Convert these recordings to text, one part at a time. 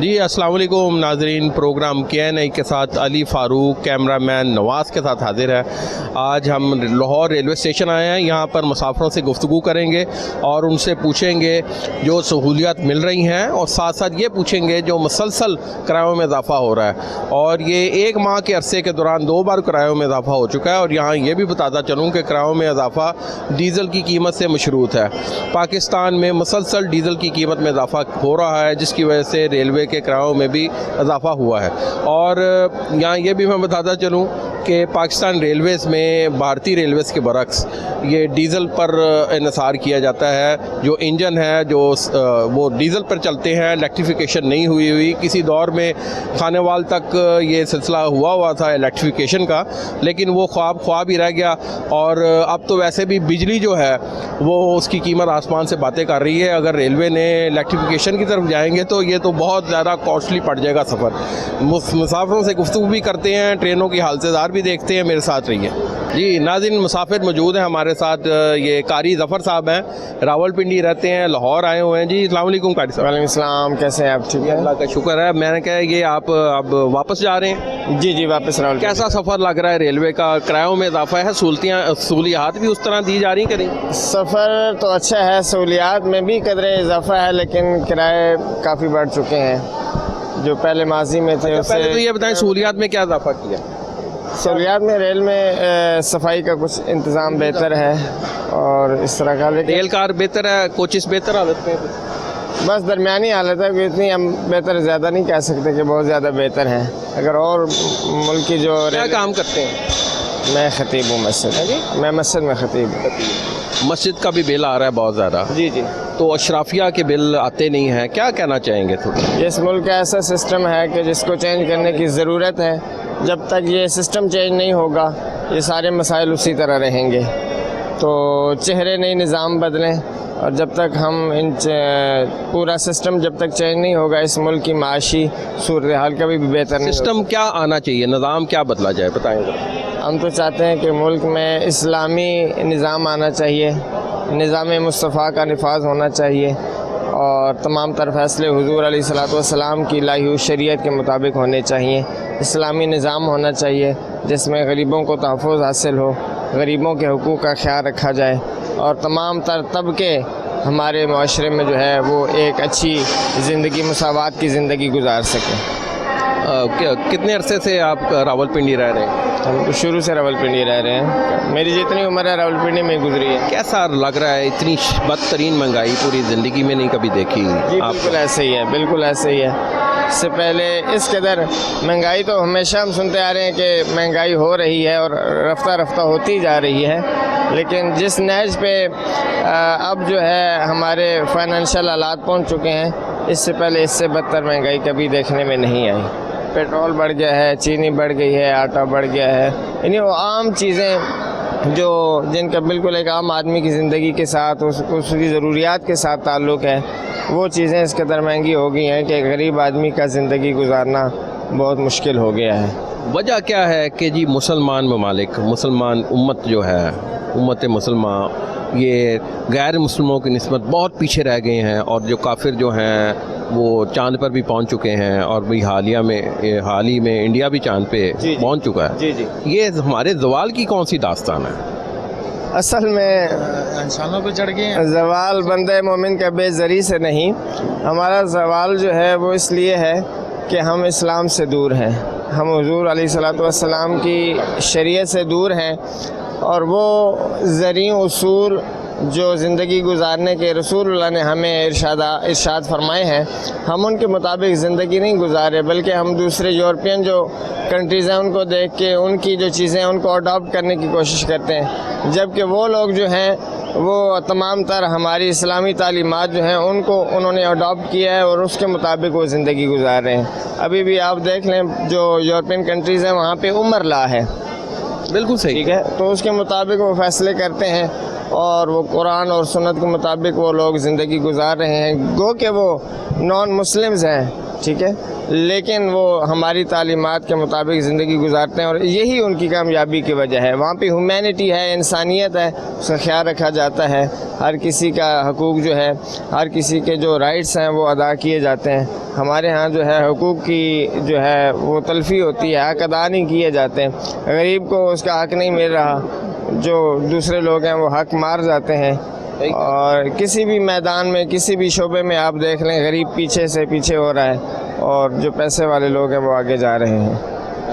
जी अस्सलाम वालेकुम नाजरीन, प्रोग्राम Q&A के साथ अली फ़ारूक कैमरामैन नवाज़ के साथ हाजिर है। आज हम लाहौर रेलवे स्टेशन आए हैं। यहाँ पर मुसाफिरों से गुफ्तगू करेंगे और उनसे पूछेंगे जो सहूलियात मिल रही हैं, और साथ साथ ये पूछेंगे जो मुसलसल किरायों में इजाफ़ा हो रहा है। और ये एक माह के अरसे के दौरान 2 बार किरायों में इजाफ़ा हो चुका है। और यहाँ ये भी बताता चलूँ कि किरायों में इजाफ़ा डीज़ल की कीमत से मशरूत है। पाकिस्तान में मुसलसल डीज़ल की कीमत में इजाफ़ा हो रहा है, जिसकी वजह से रेलवे के किरायों में भी इजाफ़ा हुआ है। और यहाँ ये भी मैं बताता चलूँ कि पाकिस्तान रेलवेज़ में भारतीय रेलवेज़ के बरक्स ये डीज़ल पर इन्हिसार किया जाता है। जो इंजन है जो वो डीज़ल पर चलते हैं, इलेक्ट्रिफिकेशन नहीं हुई। किसी दौर में खानेवाल तक ये सिलसिला हुआ था इलेक्ट्रिफिकेशन का, लेकिन वो ख्वाब ही रह गया। और अब तो वैसे भी बिजली जो है वो उसकी कीमत आसमान से बातें कर रही है। अगर रेलवे ने इलेक्ट्रिफिकेशन की तरफ जाएंगे तो ये तो बहुत ज़्यादा कॉस्टली पड़ जाएगा सफ़र। मुसाफिरों से गुफ्तगू भी करते हैं, ट्रेनों की हालतजार भी देखते हैं। मेरे साथ रहिए। जी नाज़रीन, मुसाफिर मौजूद हैं हमारे साथ। ये कारी ज़फ़र साहब हैं, रावलपिंडी रहते हैं, लाहौर आए हुए हैं। जी अस्सलाम वालेकुम कारी साहब। वालेकुम सलाम, कैसे हैं आप? ठीक है, अल्लाह का शुक्र है। मैंने कहा ये आप अब वापस जा रहे हैं? जी वापस रावल। कैसा सफ़र लग रहा है? रेलवे का किरायों में इजाफा है, सहूलियात भी उस तरह दी जा रही करें? सफ़र तो अच्छा है, सहूलियात में भी कदरे इजाफा है, लेकिन किराए काफ़ी बढ़ चुके हैं जो पहले माजी में थे। अच्छा, पहले तो ये बताएं सहूलियात में क्या इजाफा किया? सहूलियात में रेल में सफाई का कुछ इंतज़ाम बेहतर है और इस तरह का। रेल कार बेहतर है, कोचेस बेहतर हालत में? बस दरमियानी हालत है, इतनी हम बेहतर ज़्यादा नहीं कह सकते कि बहुत ज़्यादा बेहतर है। अगर और मुल्क की जो क्या काम करते हैं? मैं खतीब हूँ मस्जिद। मैं मस्जिद में खतीब हूँ। मस्जिद का भी बिल आ रहा है बहुत ज़्यादा। जी तो अशराफिया के बिल आते नहीं हैं, क्या कहना चाहेंगे थोड़ा? इस मुल्क का ऐसा सिस्टम है कि जिसको चेंज करने की ज़रूरत है। जब तक ये सिस्टम चेंज नहीं होगा ये सारे मसाइल उसी तरह रहेंगे। तो चेहरे नहीं, निज़ाम बदलें, और जब तक हम पूरा सिस्टम जब तक चेंज नहीं होगा इस मुल्क की माशी सूरत हाल का भी बेहतर नहीं। सिस्टम क्या आना चाहिए, निज़ाम क्या बदला जाए, बताएंगे? हम तो चाहते हैं कि मुल्क में इस्लामी निज़ाम आना चाहिए, निज़ाम मुस्तफ़ा का नफाज होना चाहिए, और तमाम तर फैसले हुज़ूर अलैहिस्सलातु वस्सलाम की लाई हुई शरीयत के मुताबिक होने चाहिए। इस्लामी निज़ाम होना चाहिए जिसमें गरीबों को तहफ़्फ़ुज़ हासिल हो, गरीबों के हुकूक़ का ख्याल रखा जाए, और तमाम तर तबके हमारे माशरे में जो है वो एक अच्छी ज़िंदगी, मसावात की ज़िंदगी गुजार सकें। कितने अरसे से आप रावलपिंडी रह रहे हैं? हम तो शुरू से रावलपिंडी रह रहे हैं। मेरी जितनी उम्र है रावलपिंडी में गुजरी है। कैसा लग रहा है? इतनी बदतरीन महंगाई पूरी ज़िंदगी में नहीं कभी देखी। जी बिल्कुल ऐसे ही है, बिल्कुल ऐसे ही है। इससे पहले इस कदर महंगाई तो हमेशा हम सुनते आ रहे हैं कि महंगाई हो रही है और रफ्ता रफ्ता होती जा रही है, लेकिन जिस नहज पे अब जो है हमारे फाइनेंशियल हालात पहुंच चुके हैं, इससे पहले इससे बदतर महंगाई कभी देखने में नहीं आई। पेट्रोल बढ़ गया है, चीनी बढ़ गई है, आटा बढ़ गया है, यानी वो आम चीज़ें जो जिनका बिल्कुल एक आम आदमी की ज़िंदगी के साथ उसकी ज़रूरियात के साथ ताल्लुक़ है, वो चीज़ें इस कदर महंगी हो गई हैं कि गरीब आदमी का ज़िंदगी गुजारना बहुत मुश्किल हो गया है। वजह क्या है कि जी मुसलमान ममालिक, मुसलमान उम्मत जो है, उम्मत मुसलमान ये गैर मुस्लिमों की निस्बत बहुत पीछे रह गए हैं, और जो काफिर जो हैं वो चांद पर भी पहुंच चुके हैं, और भी हाल ही में इंडिया भी चांद पे पहुंच चुका है। जी ये हमारे ज़वाल की कौन सी दास्तान है? असल में इंसानों पे चढ़ गए। ज़वाल बंदे मोमिन का बेज़री से नहीं, हमारा ज़वाल जो है वो इसलिए है कि हम इस्लाम से दूर हैं, हम हुज़ूर अलैहिस्सलातु वस्सलाम की शरीयत से दूर हैं, और वो ज़री उसूल जो ज़िंदगी गुजारने के रसूलुल्लाह ने हमें इरशाद फरमाए हैं, हम उनके मुताबिक ज़िंदगी नहीं गुजारे, बल्कि हम दूसरे यूरोपियन जो कंट्रीज़ हैं उनको देख के उनकी जो चीज़ें उनको अडॉप्ट करने की कोशिश करते हैं, जबकि वो लोग जो हैं वो तमाम तर हमारी इस्लामी तालीमात जो हैं उनको उन्होंने अडॉप्ट किया है और उसके मुताबिक वो ज़िंदगी गुजार रहे हैं। अभी भी आप देख लें जो यूरोपियन कंट्रीज़ हैं वहाँ पे उम्र ला है, बिल्कुल सही, ठीक है, तो उसके मुताबिक वो फ़ैसले करते हैं और वो कुरान और सुन्नत के मुताबिक वो लोग ज़िंदगी गुजार रहे हैं। गो कि वो नॉन मुस्लिम्स हैं ठीक है, लेकिन वो हमारी तालीमात के मुताबिक ज़िंदगी गुजारते हैं और यही उनकी कामयाबी की वजह है। वहाँ पे ह्यूमैनिटी है, इंसानियत है, उसका ख्याल रखा जाता है। हर किसी का हकूक़ जो है, हर किसी के जो राइट्स हैं वो अदा किए जाते हैं। हमारे यहाँ जो है हकूक़ की जो है वो तलफ़ी होती है, हक़ अदा नहीं किए जाते हैं। गरीब को उसका हक़ नहीं मिल रहा, जो दूसरे लोग हैं वो हक़ मार जाते हैं। और किसी भी मैदान में, किसी भी शोबे में आप देख लें, गरीब पीछे से पीछे हो रहा है और जो पैसे वाले लोग हैं वो आगे जा रहे हैं।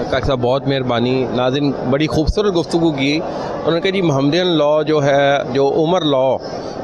काका साहब बहुत मेहरबानी। नाज़रीन, बड़ी खूबसूरत गुफ्तगू की। उन्होंने कहा जी महमदियन लॉ जो है, जो उमर लॉ,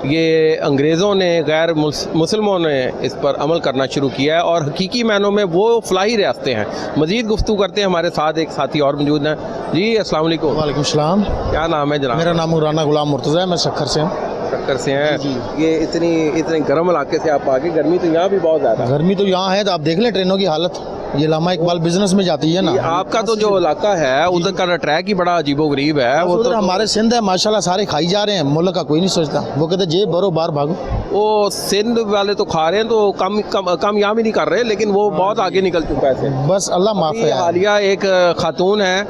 ये अंग्रेज़ों ने, गैर मुसलमानों ने इस पर अमल करना शुरू किया है और हकीकी मानों में वो फलाही रास्ते हैं। मज़ीद गुफ्तगू करते हैं, हमारे साथ एक साथी और मौजूद हैं। जी अस्सलाम वालेकुम। वालेकुम सलाम। क्या नाम है जनाब? मेरा नाम राना गुलाम मुर्तज़ा है, मैं शक्कर से हूँ। शक्कर से हैं। ये इतने गर्म इलाके से आप आगे, गर्मी तो यहाँ भी बहुत ज़्यादा है। गर्मी तो यहाँ है, तो आप देख लें ट्रेनों की हालत। ये लामा इकबाल बिजनेस में जाती है ना। आपका तो जो इलाका है उधर का ट्रैक ही बड़ा अजीबोगरीब है। वो उधर तो हमारे सिंध है माशाल्लाह, सारे खाई जा रहे हैं, मुल्क का कोई नहीं सोचता। वो कहते जेब भरो बाहर भागो। वो सिंध वाले तो खा रहे हैं, तो कम यहाँ भी नहीं कर रहे, लेकिन वो बहुत आगे निकल चुका है। बस अल्लाह माफ़ है। हालिया एक खातून है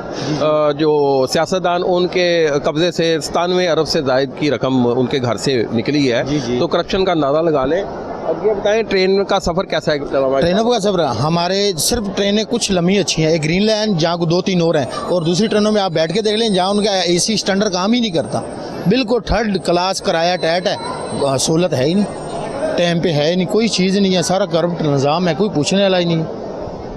जो सियासतदान, उनके कब्जे से 97 अरब से ज़ायद की रकम उनके घर से निकली है। तो करप्शन का अंदाज़ा लगा लें। अब ये बताएं ट्रेन का सफ़र कैसा है? ट्रेनों का सफ़र हमारे सिर्फ ट्रेनें कुछ लम्ही अच्छी हैं। एक ग्रीन लाइन जहाँ को 2-3 और हैं, और दूसरी ट्रेनों में आप बैठ के देख लें जहाँ उनका AC स्टैंडर्ड काम ही नहीं करता। बिल्कुल थर्ड क्लास किराया टैट है, सहूलत है ही नहीं, टाइम पे है ही नहीं, कोई चीज़ नहीं है, सारा करप्ट निज़ाम है, कोई पूछने वाला ही नहीं है।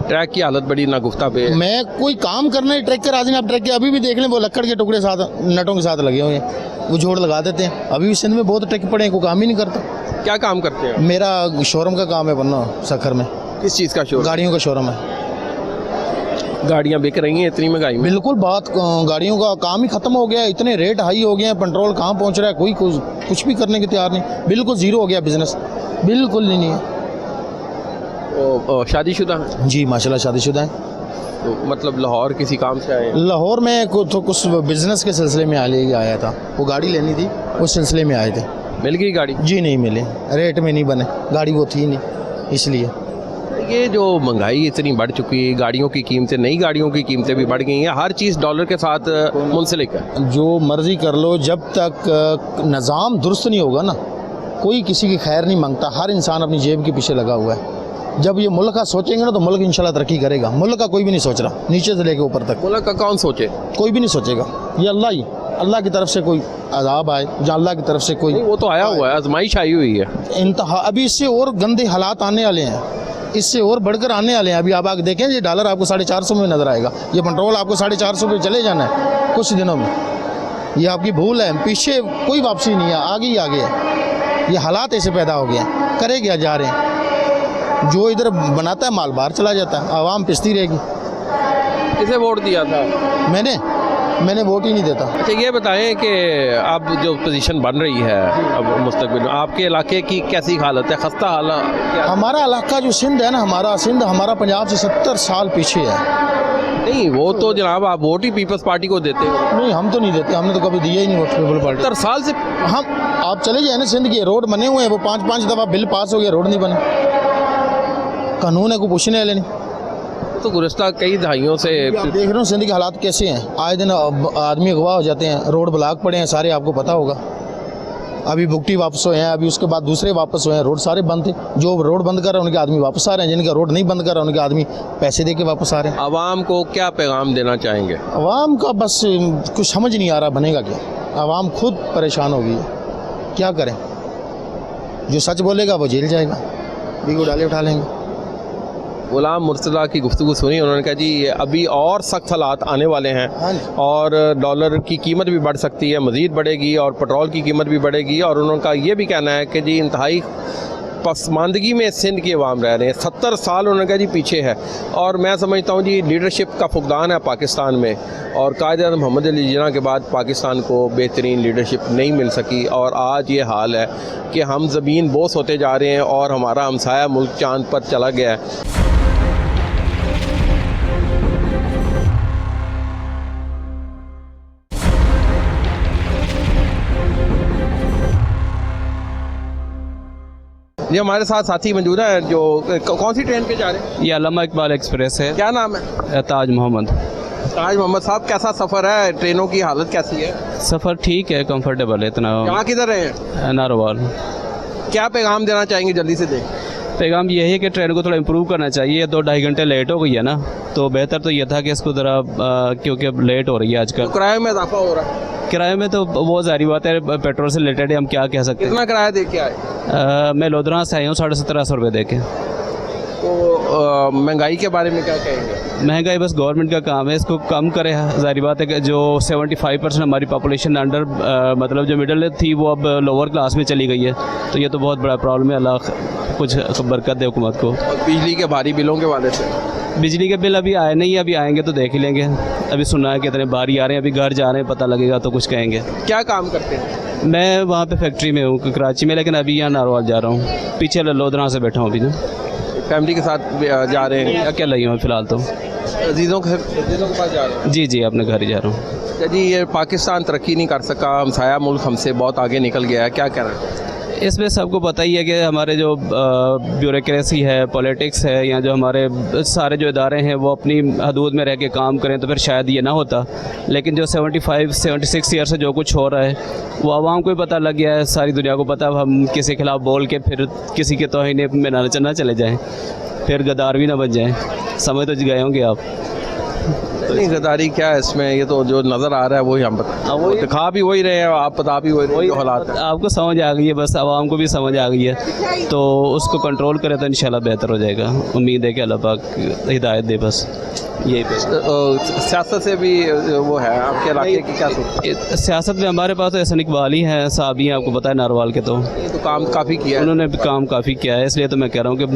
ट्रैक की हालत बड़ी नागुफ्ता पे है। मैं कोई काम करना है, ट्रैक के राजी नहीं। आप ट्रैक के अभी भी देख लें, वो लक्कड़ के टुकड़े साथ नटों के साथ लगे हुए हैं, वो जोड़ लगा देते हैं। अभी भी सिंध में बहुत ट्रैक पड़े हैं, कोई काम ही नहीं करता। क्या काम करते हैं? मेरा शोरूम का काम है बनना, सखर में। किस चीज़ का शोरूम? गाड़ियों का शोरूम है। गाड़ियाँ बिक रही हैं इतनी महंगाई में? बिल्कुल, बात गाड़ियों का काम ही खत्म हो गया है। इतने रेट हाई हो गए हैं, पेट्रोल कहाँ पहुँच रहा है, कोई कुछ भी करने के तैयार नहीं। बिल्कुल ज़ीरो हो गया बिजनेस, बिल्कुल नहीं है। शादीशुदा हैं? जी माशाल्लाह शादीशुदा है। तो मतलब लाहौर किसी काम से आए? लाहौर में तो कुछ बिजनेस के सिलसिले में आया था, वो गाड़ी लेनी थी, उस सिलसिले में आए थे। मिल गई गाड़ी? जी नहीं मिले, रेट में नहीं बने, गाड़ी वो थी नहीं, इसलिए। ये जो महंगाई इतनी बढ़ चुकी है, गाड़ियों की कीमतें, नई गाड़ियों की कीमतें भी बढ़ गई हैं, हर चीज़ डॉलर के साथ मुंसलिक है। जो मर्ज़ी कर लो, जब तक निज़ाम दुरुस्त नहीं होगा ना, कोई किसी की खैर नहीं मांगता। हर इंसान अपनी जेब के पीछे लगा हुआ है। जब ये मुल्क का सोचेंगे ना तो मुल्क इंशाल्लाह तरक्की करेगा। मुल्क का कोई भी नहीं सोच रहा, नीचे से लेके ऊपर तक। मुल्क का कौन सोचे? कोई भी नहीं सोचेगा। ये अल्लाह की तरफ से कोई अज़ाब आए, जहाँ अल्लाह की तरफ से कोई, वो तो आया हुआ है, आजमाइश आई हुई है। इंतहा अभी इससे और गंदे हालात आने वाले हैं, इससे और बढ़कर आने वाले हैं। अभी आप आगे देखें, ये डॉलर आपको 450 में नज़र आएगा, ये पेट्रोल आपको 450 पे चले जाना है कुछ दिनों में। ये आपकी भूल है, पीछे कोई वापसी नहीं है, आगे ही आगे है। ये हालात ऐसे पैदा हो गए हैं, करे क्या जा रहे हैं। जो इधर बनाता है माल बाहर चला जाता है, आवाम पिसती रहेगी। किसे वोट दिया था? मैंने वोट ही नहीं देता। अच्छा ये बताएं कि अब जो पोजीशन बन रही है अब मुस्तकबिल में, आपके इलाके की कैसी हालत है? खस्ता हालत? हमारा इलाका जो सिंध है ना, हमारा पंजाब से 70 साल पीछे है। नहीं, वो तो जनाब आप वोट ही पीपल्स पार्टी को देते हो। नहीं, हम तो नहीं देते, हमने तो कभी दिया ही नहीं वोट पीपल पार्टी। 70 साल से हम आप चले जाए ना, सिंध के रोड बने हुए हैं, वो 5-5 दफ़ा बिल पास हो गया, रोड नहीं बने। कानून है, को पूछने वाले नहीं। तो गुज़श्ता कई दहाइयों से आप देख रहे हो सिंध के हालात कैसे हैं। आए दिन आदमी अगवा हो जाते हैं, रोड ब्लॉक पड़े हैं सारे, आपको पता होगा। अभी बुगटी वापस हुए हैं, अभी उसके बाद दूसरे वापस हुए हैं। रोड सारे बंद थे, जो रोड बंद कर रहे हैं उनके आदमी वापस आ रहे हैं, जिनका रोड नहीं बंद कर रहा उनके आदमी पैसे दे के वापस आ रहे हैं। आवाम को क्या पैगाम देना चाहेंगे? आवाम का बस कुछ समझ नहीं आ रहा, बनेगा क्या। आवाम खुद परेशान हो गई है, क्या करें। जो सच बोलेगा वो जेल जाएगा, बीगो डाले उठा लेंगे। गुलाम मुर्तज़ा की गुफ्तगू सुनी, उन्होंने कहा जी ये अभी और सख्त हालात आने वाले हैं और डॉलर की कीमत भी बढ़ सकती है, मज़ीद बढ़ेगी, और पेट्रोल की कीमत भी बढ़ेगी। और उनका ये भी कहना है कि जी इंतहाई पसमानदगी में सिंध के अवाम रह रहे हैं। 70 साल उन्होंने कहा जी पीछे है। और मैं समझता हूँ जी लीडरशिप का फुकदान है पाकिस्तान में, और कायद-ए-आज़म मोहम्मद अली जिन्ना के बाद पाकिस्तान को बेहतरीन लीडरशिप नहीं मिल सकी। और आज ये हाल है कि हम ज़मीन बोस होते जा रहे हैं और हमारा हमसाया मुल्क चाँद पर चला गया है। ये हमारे साथ साथी मौजूद हैं जो कौन सी ट्रेन पे जा रहे हैं? ये अल्लामा इकबाल एक्सप्रेस है। क्या नाम है? ताज मोहम्मद। ताज मोहम्मद साहब, कैसा सफ़र है? ट्रेनों की हालत कैसी है? सफ़र ठीक है, कंफर्टेबल है इतना। कहाँ किधर रहे हैं? नारोवाल। क्या पैगाम देना चाहेंगे जल्दी से दें? पैगाम यही है कि ट्रेन को थोड़ा इम्प्रूव करना चाहिए। 2-2.5 घंटे लेट हो गई है ना, तो बेहतर तो ये था कि इसको ज़रा क्योंकि अब लेट हो रही है आजकल। किराए में इजाफा हो रहा है? किराए में तो वो जारी बात है, पेट्रोल से रिलेटेड है, हम क्या कह सकते हैं। कितना किराया दे के आए? मैं लोधरा से आया हूँ 1750 रुपये दे के। तो महंगाई के बारे में क्या कहेंगे? महंगाई बस गवर्नमेंट का काम है, इसको कम करे। जारी बात है कि जो 75% हमारी पॉपुलेशन अंडर मतलब जो मिडिल थी वो अब लोअर क्लास में चली गई है, तो ये तो बहुत बड़ा प्रॉब्लम है। अल्लाह कुछ बरकत दे हुकूमत को। और बिजली के भारी बिलों के वाले से? बिजली के बिल अभी आए नहीं, अभी आएंगे तो देख ही लेंगे। अभी सुना है कितने बारी आ रहे हैं, अभी घर जा रहे हैं, पता लगेगा तो कुछ कहेंगे। क्या काम करते हैं? मैं वहाँ पे फैक्ट्री में हूँ कराची में, लेकिन अभी यहाँ नारोवाल जा रहा हूँ। पीछे लोधरा से बैठा हूँ अभी ना। फैमिली के साथ जा रहे हैं? अकेला ही हूँ फ़िलहाल तो। अजीज़ों के पास जा रहे हैं? जी जी, अपने घर ही जा रहा हूँ। अच्छा जी, ये पाकिस्तान तरक्की नहीं कर सका, हमसाया मुल्क हमसे बहुत आगे निकल गया है, क्या कहना है? इसमें सबको पता ही है कि हमारे जो ब्यूरोक्रेसी है, पॉलिटिक्स है, या जो हमारे सारे जो इदारे हैं वो अपनी हदूद में रह के काम करें तो फिर शायद ये ना होता। लेकिन जो 75-76 ईयर से जो कुछ हो रहा है वो आवाम को ही पता लग गया है, सारी दुनिया को पता। अब हम किसी के खिलाफ बोल के फिर किसी के तौहीन में ना चले जाएँ, फिर गद्दार भी ना बन जाएँ। समझ तो गए होंगे आप। नहीं, गद्दारी क्या है इसमें? ये तो जो नज़र आ रहा है वही हम बता, वो दिखा भी वही रहे हैं, आप बता भी वही हालात है। आपको समझ आ गई है, बस आवाम को भी समझ आ गई है, तो उसको कंट्रोल करें तो इंशाल्लाह बेहतर हो जाएगा। उम्मीद है कि अल्लाह पाक हिदायत दे, बस यही सियासत से भी वो है आपके इलाके की क्या सोच? सियासत में हमारे पास तो एहसन इकबाल ही हैं, साहब ही हैं, आपको पता है नारोवाल के। तो काम काफ़ी किया है उन्होंने, काम काफ़ी किया है, इसलिए तो मैं कह रहा हूँ कि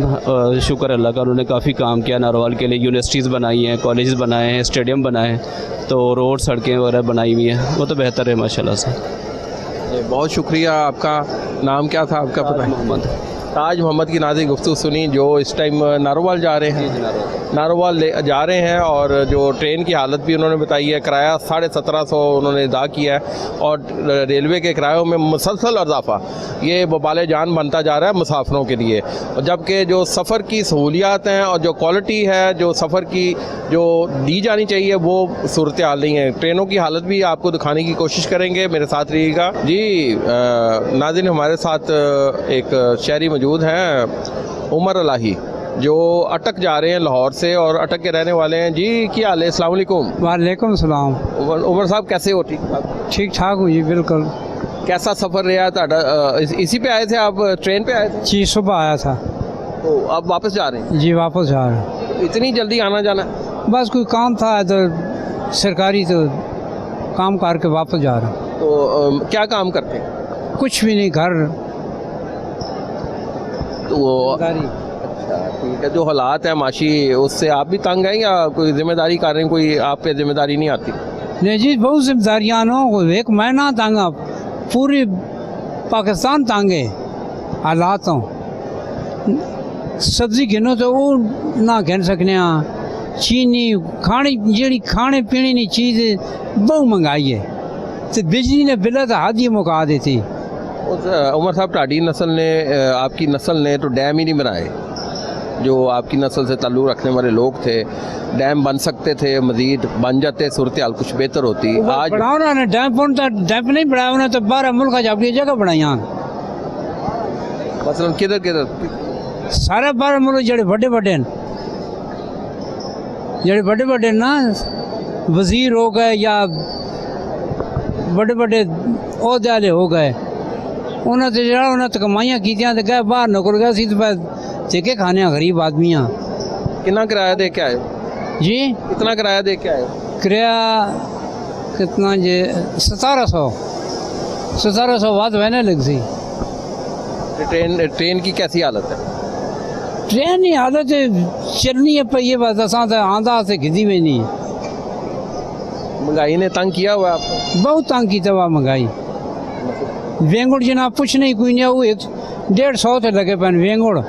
शुक्र अल्लाह का, उन्होंने काफ़ी काम किया नारोवाल के लिए। यूनिवर्सिटीज़ बनाई हैं, कॉलेज बनाए हैं, स्टेडियम बनाए हैं, तो रोड सड़कें वगैरह बनाई हुई हैं, वो तो बेहतर है माशाल्लाह से। बहुत शुक्रिया। आपका नाम क्या था? आपका पता? मोहम्मद। ताज मोहम्मद की नाज़िक गुफ्तगू सुनी, जो इस टाइम नारोवाल जा रहे हैं। नारोवाल जा रहे हैं, और जो ट्रेन की हालत भी उन्होंने बताई है। किराया 1750 उन्होंने अदा किया है, और रेलवे के किरायों में मुसलसल इजाफा ये बबाले जान बनता जा रहा है मुसाफिरों के लिए। और जबकि जो सफ़र की सहूलियात हैं और जो क्वालिटी है जो सफ़र की जो दी जानी चाहिए वो सूरत हाल नहीं है। ट्रेनों की हालत भी आपको दिखाने की कोशिश करेंगे, मेरे साथ रहिएगा जी। नाज़रीन, हमारे साथ एक शहरी मौजूद हैं, उमर अलाही, जो अटक जा रहे हैं लाहौर से और अटक के रहने वाले हैं। जी, क्या हाल है? अस्सलाम वालेकुम। वालेकुम सलाम। उमर साहब कैसे हो? ठीक ठाक हूँ जी, बिल्कुल। कैसा सफ़र रहा था? इसी पे आए थे आप? ट्रेन पे आए थे? जी, सुबह आया था। तो अब वापस जा रहे हैं? जी, वापस जा रहे हैं। इतनी जल्दी आना जाना? बस कोई काम था तो सरकारी, तो काम करके वापस जा रहा हूँ। तो क्या काम करते हैं? कुछ भी नहीं, घर। तो वो ठीक है, जो हालात है माशी, उससे आप भी तंग हैं या कोई जिम्मेदारी कर रहे हैं? कोई आप पे जिम्मेदारी नहीं आती? नहीं जी, बहुत जिम्मेदारियाँ हो। एक महीना तंग, पूरी पाकिस्तान तंग है हालात। सब्जी गिनो तो वो ना गिन सकने। चीनी खाने जी खाने पीने की चीज़ बहुत महंगाई है, तो बिजली ने बिल तो हद ही मुका देती। उमर साहब, टाडी नस्ल ने, आपकी नस्ल ने तो डैम ही नहीं बनाए। जो आपकी नस्ल से ताल्लुक़ रखने वाले लोग थे, डैम बन सकते थे, मज़ीद बन जाते, सूरत हाल कुछ बेहतर होती। आज बढ़ाओ ना डैम, डैम नहीं बढ़ाया उन्होंने, तो 12 मुल्क अपनी जगह बनाई। मसलन किधर किधर? सारे 12 मुल्क जड़े बड़े बड़े ना, वजीर हो गए या बड़े बड़े ओहदे हो गए, उन्होंने तो कमाइयाँ की तो गए बाहर नौकर गए सी, तो देखे खाने गरीब आदमियाँ। कितना किराया दे के आए? जी, कितना किराया दे के आए? किराया कितना जी? 1700 बात बहने लग सी। ट्रेन की कैसी हालत है? ट्रेन की हालत चलनी है पहिए, बस असा तो आंधा से खिदी में नहीं। महंगाई ने तंग किया हुआ आपको? बहुत तंग की तवा महंगाई। वेंगुड़ जनाब कुछ नहीं, कोई नहीं। वो 150 ते लगे पैन वेंगुड़,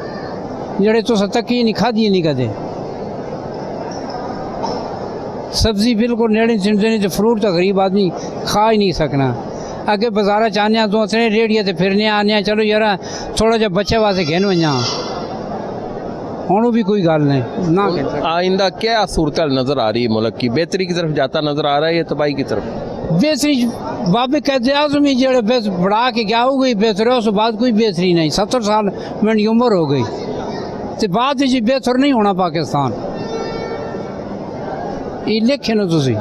जड़े तो तकी नहीं खादी नहीं कदे। सब्जी बिल्कुल नेड़े चिमचे, तो फ्रूट तो गरीब आदमी खा ही नहीं सकना। अगे बाजारा चाहने तो असने रेडियो ते फिरने आने चलो यार थोड़ा जा बच्चे वास्ते घेन वञा हूँ भी कोई गल नहीं ना आइंदा क्या सूरत नज़र आ रही है मुल्क की? बेहतरी की तरफ जाता नज़र आ रहा है या तबाही की तरफ? बेसरी बाबे कहते आजम ही जेड़े बेस बढ़ा के क्या हो गई बेहतर है, उस बाद कोई बेहतरी नहीं। 70 साल मेरी उम्र हो गई तो बाद जी बेहतर नहीं होना पाकिस्तान। ये लिखे ना तुसी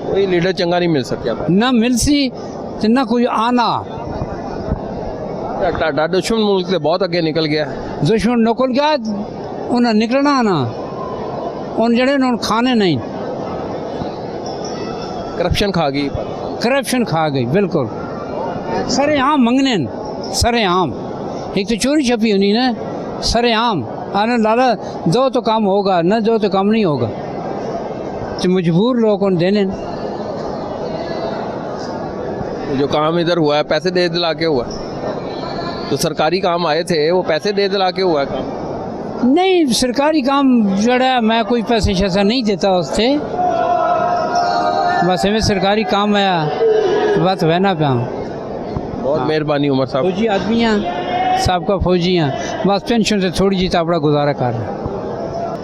कोई लीडर चंगा नहीं मिल सकता ना मिलसी तो ना कोई आना। दुश्मन मुल्क से बहुत आगे निकल गया। दुश्मन निकल गया उन्हें निकलना आना उन जड़े उन्होंने खाने नहीं। करप्शन खा गई, करप्शन खा गई बिल्कुल। सरे आम मंगने सरे आम एक तो चोरी छपी होनी ना सरे आम आने लाला दो तो काम होगा न दो तो काम नहीं होगा तो मजबूर लोग उन देने। जो काम इधर हुआ है पैसे दे दिला के हुआ है। तो सरकारी काम आए थे वो पैसे दे दिला के हुआ है काम। नहीं सरकारी काम जड़ा मैं कोई पैसे शैसा नहीं देता उससे बस हमें सरकारी काम आया बात वहना पे। बहुत मेहरबानी उमर साहब। फौजी आदमी हैं सबका फौजी हैं बस पेंशन से थोड़ी जी अपना गुजारा कर रहे हैं।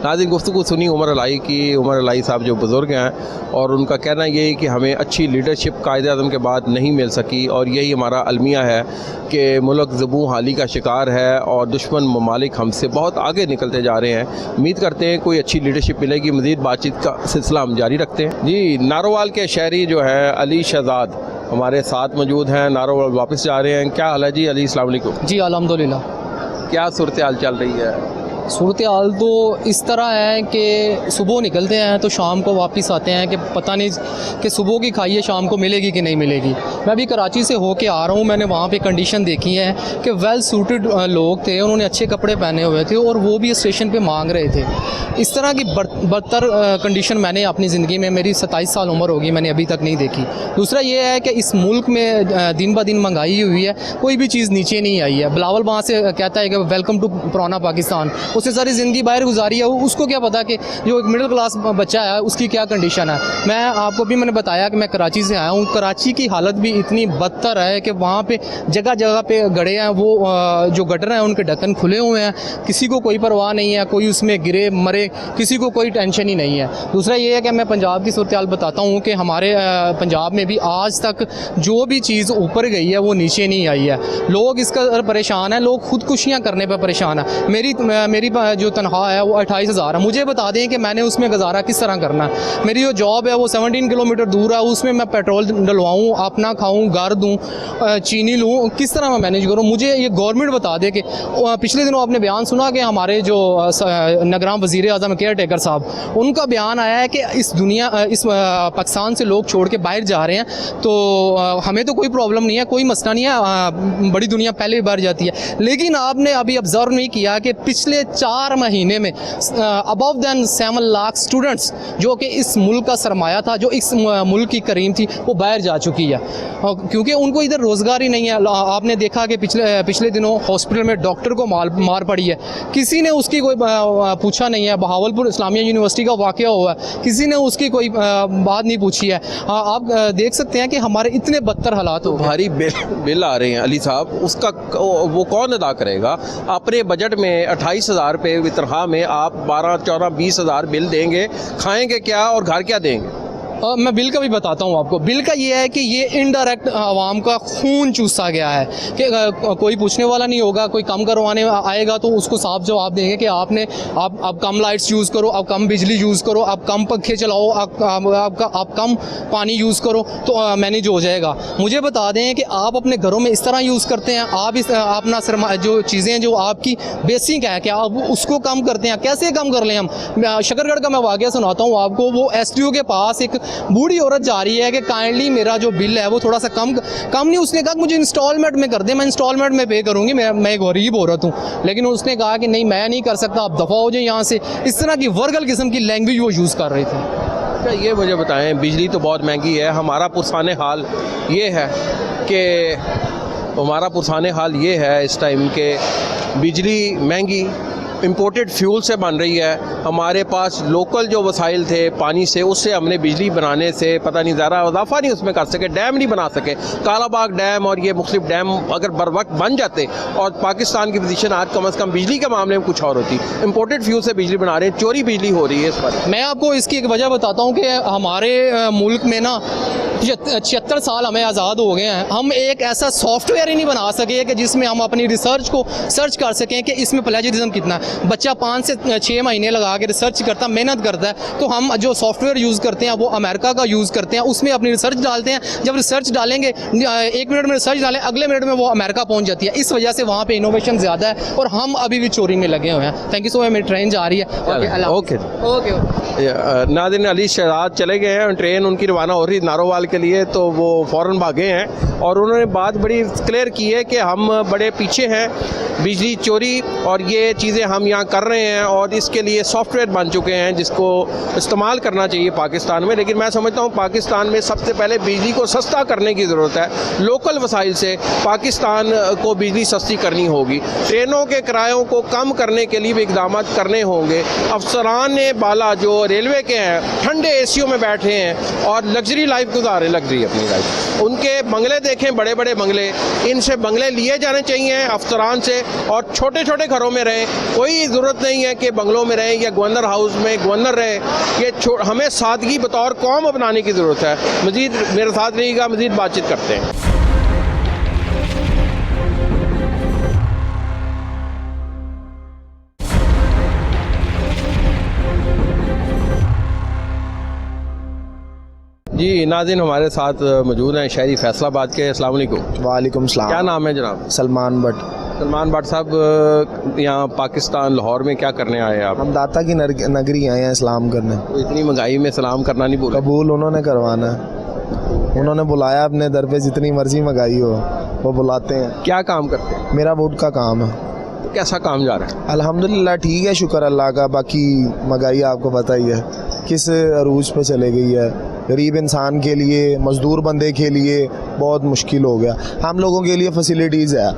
नाज़रीन गुफ्तगू सुनी उमर अलाई की। उमर अलाई साहब जो बुज़ुर्ग हैं और उनका कहना ये है कि हमें अच्छी लीडरशिप कायदे आज़म के बाद नहीं मिल सकी और यही हमारा अलमिया है कि मुल्क ज़बूं हाली का शिकार है और दुश्मन ममालिक हमसे बहुत आगे निकलते जा रहे हैं। उम्मीद करते हैं कोई अच्छी लीडरशिप मिलेगी। मज़ीद बातचीत का सिलसिला हम जारी रखते हैं। जी नारोवाल के शहरी जो है अली शहजाद हमारे साथ मौजूद हैं। नारोवाल वापस जा रहे हैं। क्या हाल है जी अली? अस्सलाम वालेकुम। जी अल्हम्दुलिल्लाह। क्या सूरत हाल चल रही है? सूरत हाल तो इस तरह है कि सुबह निकलते हैं तो शाम को वापस आते हैं कि पता नहीं कि सुबह की खाइए शाम को मिलेगी कि नहीं मिलेगी। मैं अभी कराची से होके आ रहा हूँ। मैंने वहाँ पे कंडीशन देखी है कि वेल सूटेड लोग थे, उन्होंने अच्छे कपड़े पहने हुए थे और वो भी स्टेशन पे मांग रहे थे। इस तरह की बदतर कंडीशन मैंने अपनी ज़िंदगी में, मेरी 27 साल उम्र होगी, मैंने अभी तक नहीं देखी। दूसरा ये है कि इस मुल्क में दिन ब दिन महंगाई हुई है, कोई भी चीज़ नीचे नहीं आई है। बिलावल वहाँ से कहता है कि वेलकम टू पुराना पाकिस्तान, उसने सारी ज़िंदगी बाहर गुजारी है, उसको क्या पता कि जो एक मिडिल क्लास बच्चा है उसकी क्या कंडीशन है। मैं आपको भी मैंने बताया कि मैं कराची से आया हूँ। कराची की हालत भी इतनी बदतर है कि वहाँ पे जगह जगह पे गड्ढे हैं, वो जो गटर हैं उनके ढक्कन खुले हुए हैं, किसी को कोई परवाह नहीं है, कोई उसमें गिरे मरे किसी को कोई टेंशन ही नहीं है। दूसरा ये है कि मैं पंजाब की सूरत हाल बताता हूँ कि हमारे पंजाब में भी आज तक जो भी चीज़ ऊपर गई है वो नीचे नहीं आई है। लोग इसका परेशान हैं, लोग खुदकुशियाँ करने पर परेशान है। मेरी जो तनख्वाह है वो 28,000 है। मुझे बता दें कि मैंने उसमें गुजारा किस तरह करना है। मेरी जो जॉब है वो 17 किलोमीटर दूर है, उसमें मैं पेट्रोल डलवाऊँ, अपना खाऊँ, घर दूँ, चीनी लूँ, किस तरह मैं मैनेज करूँ? मुझे ये गवर्नमेंट बता दे कि पिछले दिनों आपने बयान सुना कि हमारे जो नगरान वज़ीर आज़म केयर टेकर साहब, उनका बयान आया है कि इस पाकिस्तान से लोग छोड़ के बाहर जा रहे हैं तो हमें तो कोई प्रॉब्लम नहीं है, कोई मसला नहीं है, बड़ी दुनिया पहले भी बाहर जाती है। लेकिन आपने अभी ऑब्जर्व नहीं किया कि पिछले 4 महीने में अबव दैन 7 लाख स्टूडेंट्स जो कि इस मुल्क का सरमाया था, जो इस मुल्क की करीम थी, वो बाहर जा चुकी है क्योंकि उनको इधर रोज़गार ही नहीं है। आपने देखा कि पिछले दिनों हॉस्पिटल में डॉक्टर को मार पड़ी है, किसी ने उसकी कोई पूछा नहीं है। बहावलपुर इस्लामिया यूनिवर्सिटी का वाक़या हुआ है, किसी ने उसकी कोई बात नहीं पूछी है। आप देख सकते हैं कि हमारे इतने बदतर हालात हो। भारी बिल आ रहे हैं अली साहब, उसका वो कौन अदा करेगा? अपने बजट में 28,000 रुपये तनख्वाह में आप 12, 14, 20,000 बिल देंगे, खाएंगे क्या और घर क्या देंगे? मैं बिल का भी बताता हूँ आपको। बिल का ये है कि ये इनडायरेक्ट आवाम का खून चूसा गया है कि कोई पूछने वाला नहीं होगा, कोई कम करवाने आएगा तो उसको साफ जवाब देंगे कि आप कम लाइट्स यूज़ करो, आप कम बिजली यूज़ करो, आप कम पंखे चलाओ, आप कम पानी यूज़ करो तो मैनेज हो जाएगा। मुझे बता दें कि आप अपने घरों में इस तरह यूज़ करते हैं, आप अपना जो चीज़ें जो आपकी बेसिक है क्या आप उसको कम करते हैं? कैसे कम कर लें हम? शकरगढ़ का मैं वाक़या सुनाता हूँ आपको। वो SDO के पास एक बूढ़ी औरत जा रही है कि काइंडली मेरा जो बिल है वो थोड़ा सा कम नहीं। उसने कहा मुझे इंस्टॉलमेंट में कर दे, मैं इंस्टॉलमेंट में पे करूँगी, मैं एक गरीब औरत हूँ। लेकिन उसने कहा कि नहीं मैं नहीं कर सकता, आप दफ़ा हो जाए यहाँ से। इस तरह की वर्गल किस्म की लैंग्वेज वो यूज़ कर रहे थे। अच्छा ये मुझे बताएं, बिजली तो बहुत महंगी है। हमारा पुरसाने हाल ये है कि इस टाइम के बिजली महंगी, इंपोर्टेड फ्यूल से बन रही है। हमारे पास लोकल जो वसाइल थे पानी से, उससे हमने बिजली बनाने से पता नहीं ज़्यादा इजाफा नहीं उसमें कर सके, डैम नहीं बना सके। कालाबाग डैम और ये मुख्तलिफ डैम अगर बर वक्त बन जाते और पाकिस्तान की पोजीशन आज कम से कम बिजली के मामले में कुछ और होती। इंपोर्टेड फ्यूल से बिजली बना रहे हैं, चोरी बिजली हो रही है इस पर। मैं आपको इसकी एक वजह बताता हूँ कि हमारे मुल्क में ना 76 साल हमें आज़ाद हो गए हैं, हम एक ऐसा सॉफ्टवेयर ही नहीं बना सके कि जिसमें हम अपनी रिसर्च को सर्च कर सकें कि इसमें प्लेजरिज्म कितना है। बच्चा 5 से 6 महीने लगा के रिसर्च करता, मेहनत करता है, तो हम जो सॉफ्टवेयर यूज़ करते हैं वो अमेरिका का यूज़ करते हैं, उसमें अपनी रिसर्च डालते हैं। जब रिसर्च डालेंगे 1 मिनट में रिसर्च डालें, अगले मिनट में वो अमेरिका पहुँच जाती है। इस वजह से वहाँ पर इनोवेशन ज़्यादा है और हम अभी भी चोरी में लगे हुए हैं। Thank you so much. मेरी ट्रेन जा रही है। Okay okay. नाज़रीन, अली शहजाद चले गए हैं, ट्रेन उनकी रवाना हो रही है नारोवाल के लिए, तो वो फ़ौरन भागे हैं और उन्होंने बात बड़ी क्लियर की है कि हम बड़े पीछे हैं बिजली चोरी और ये चीज़ें हम यहाँ कर रहे हैं और इसके लिए सॉफ्टवेयर बन चुके हैं जिसको इस्तेमाल करना चाहिए पाकिस्तान में। लेकिन मैं समझता हूँ पाकिस्तान में सबसे पहले बिजली को सस्ता करने की ज़रूरत है। लोकल वसाइल से पाकिस्तान को बिजली सस्ती करनी होगी। ट्रेनों के किरायों को कम करने के लिए भी इक़दाम करने होंगे। अफसरान बाला जो रेलवे के हैं ठंडे एसियों में बैठे हैं और लग्जरी लाइफ गुजारे, लग्जरी अपनी लाइफ, उनके बंगले देखें, बड़े बड़े बंगले, इनसे बंगले लिए जाने चाहिए अफसरान से और छोटे छोटे घरों में रहें। कोई ज़रूरत नहीं है कि बंगलों में रहें या गवर्नर हाउस में गवर्नर रहे। ये हमें सादगी बतौर कौम अपनाने की ज़रूरत है। मज़ीद मेरे साथ रहिएगा, मज़ीद बातचीत करते हैं। जी नाज़रीन, हमारे साथ मौजूद हैं शहरी फैसलाबाद के। अस्सलाम वालेकुम। वालेकुम सलाम। क्या नाम है जनाब? सलमान भट्ट। सलमान भट्ट साहब, यहाँ पाकिस्तान लाहौर में क्या करने आए आप? हम दाता की नगरी आए हैं इस्लाम करने। तो इतनी महंगाई में सलाम करना नहीं भूला? कबूल उन्होंने करवाना है, उन्होंने बुलाया अपने दर पे, जितनी मर्जी महंगाई हो वो बुलाते हैं। क्या काम करते हैं? मेरा वुड का काम है। तो कैसा काम जा रहा है? अल्हम्दुलिल्लाह ठीक है, शुक्र अल्लाह का। बाकी महंगाई आपको पता ही है किस अरूज पे चले गई है। गरीब इंसान के लिए, मज़दूर बंदे के लिए बहुत मुश्किल हो गया। हम लोगों के लिए फैसिलिटीज़ है,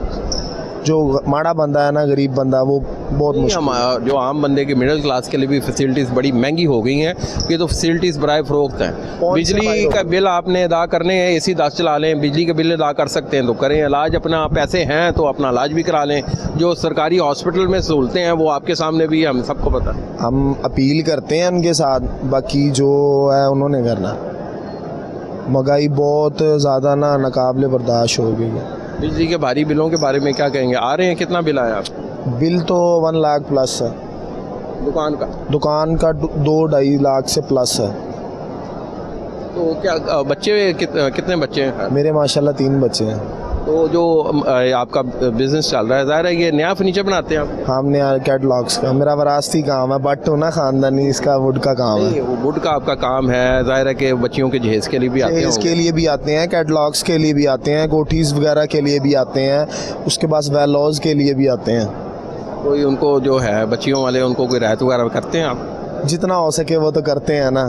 जो माड़ा बंदा है ना, गरीब बंदा, वो बहुत मुश्किल। जो आम बंदे के मिडिल क्लास के लिए भी फैसिलिटीज़ बड़ी महंगी हो गई हैं। ये तो फैसिलिटीज़ बराए फ़रोख्त हैं। बिजली का बिल आपने अदा करने हैं, AC 10 चला लें, बिजली के बिल अदा कर सकते हैं तो करें। इलाज अपना पैसे हैं तो अपना इलाज भी करा लें। जो सरकारी हॉस्पिटल में सहूलतें हैं वो आपके सामने भी हम सबको पता है। हम अपील करते हैं उनके साथ, बाकी जो है उन्होंने करना। महंगाई बहुत ज़्यादा ना नाकाबिले बर्दाश्त हो गई है। बिजली के भारी बिलों के बारे में क्या कहेंगे? आ रहे हैं, कितना बिल आया आप? बिल तो 1 लाख प्लस है। दुकान का 2-2.5 लाख से प्लस है। तो क्या बच्चे कितने बच्चे हैं? मेरे माशाल्लाह 3 बच्चे हैं। तो जो आपका बिजनेस चल रहा है, ज़ाहिर है ये नया फर्नीचर बनाते हैं आप? हमने कैटलॉग्स का, मेरा वरासती काम है, बट ना ख़ानदानी, इसका वुड का काम है। वो वुड का आपका काम है, ज़ाहिर है कि बच्चियों के जहेज़ के लिए भी आते हैं। इसके लिए भी आते हैं, कैटलॉग्स के लिए भी आते हैं, कोटीज़ वगैरह के लिए भी आते हैं, उसके बाद वेलॉज के लिए भी आते हैं। कोई उनको जो है बच्चियों वाले, उनको कोई राहत वगैरह करते हैं आप? जितना हो सके वो तो करते हैं ना।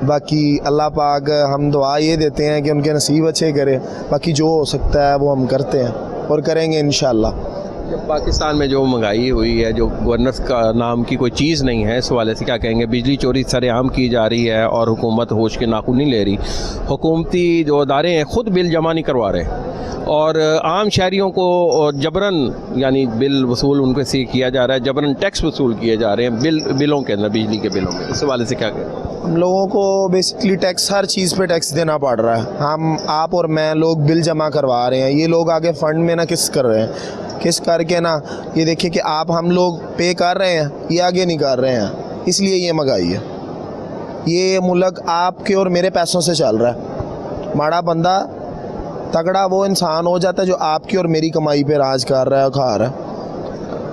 बाकी अल्लाह पाक, हम दुआ ये देते हैं कि उनके नसीब अच्छे करे। बाकी जो हो सकता है वो हम करते हैं और करेंगे इंशाल्लाह। जब पाकिस्तान में जो महंगाई हुई है, जो गवर्नर्स का नाम की कोई चीज़ नहीं है, इस वाले से क्या कहेंगे? बिजली चोरी सरेआम की जा रही है और हुकूमत होश के नाखून नहीं ले रही। हुकूमती जो अदारे हैं ख़ुद बिल जमा नहीं करवा रहे और आम शहरियों को जबरन यानी बिल वसूल उनके से किया जा रहा है, जबरन टैक्स वसूल किए जा रहे हैं बिलों के अंदर, बिजली के बिलों में। इस वाले से क्या कहें? हम लोगों को बेसिकली टैक्स, हर चीज़ पे टैक्स देना पड़ रहा है। आप और मैं लोग बिल जमा करवा रहे हैं, ये लोग आगे फंड में ना किस कर रहे हैं, किस करके ना ये देखिए कि आप हम लोग पे कर रहे हैं, ये आगे नहीं कर रहे हैं, इसलिए ये महंगाई है। ये मुल्क आपके और मेरे पैसों से चल रहा है। माड़ा बंदा, तगड़ा वो इंसान हो जाता है जो आपकी और मेरी कमाई पे राज कर रहा है, खा रहा है,